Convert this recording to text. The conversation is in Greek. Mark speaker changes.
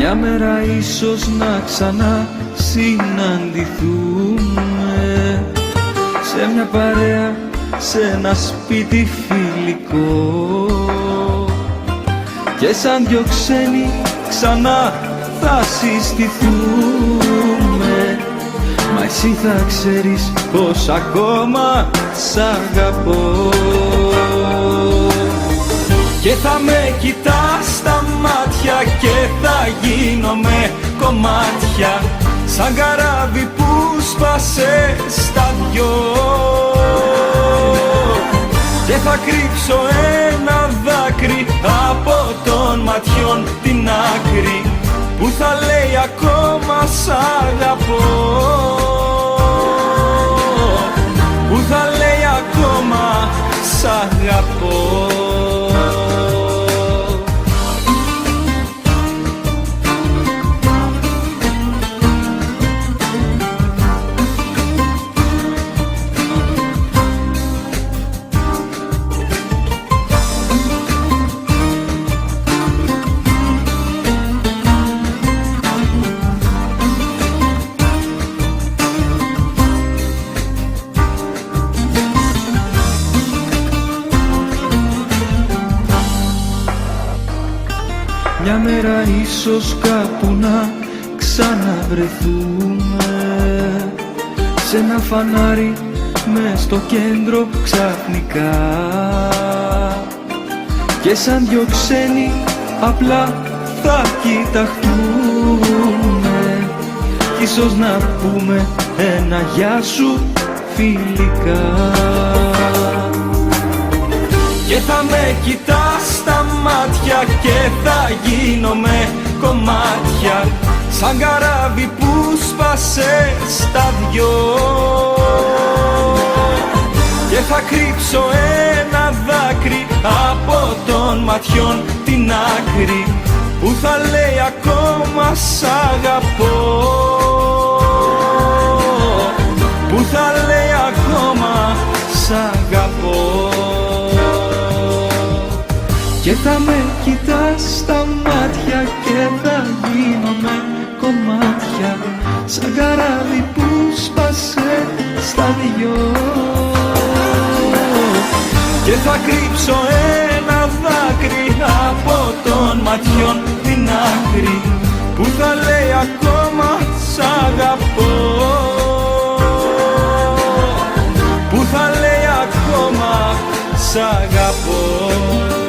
Speaker 1: Μια μέρα ίσως να ξανά συναντηθούμε σε μια παρέα, σε ένα σπίτι φιλικό, και σαν δυο ξένοι ξανά θα συστηθούμε. Μα εσύ θα ξέρεις πως ακόμα σ' αγαπώ, και θα με κοιτάς στα μάτια και θα γίνομαι κομμάτια, σαν καράβι που σπάσε στα δυο, και θα κρύψω ένα δάκρυ από των ματιών την άκρη, που θα λέει ακόμα σ' αγαπώ, που θα λέει ακόμα σ' αγαπώ. Μια μέρα ίσως κάπου να ξαναβρεθούμε, σε ένα φανάρι μες στο κέντρο ξαφνικά, και σαν δυο ξένοι απλά θα κοιταχτούμε, κι ίσως να πούμε ένα γεια σου φιλικά, και θα με κοιτάς στα μάτια και θα γίνομαι κομμάτια, σαν καράβι που σπάσε στα δυο, και θα κρύψω ένα δάκρυ από των ματιών την άκρη, που θα λέει ακόμα σ' αγαπώ, που θα λέει ακόμα σ' αγαπώ. Και θα με κοιτάς στα μάτια και θα γίνομαι κομμάτια, σαν καράβι που σπάσε στα δυο, και θα κρύψω ένα δάκρυ από των ματιών την άκρη, που θα λέει ακόμα σ' αγαπώ, που θα λέει ακόμα σ' αγαπώ.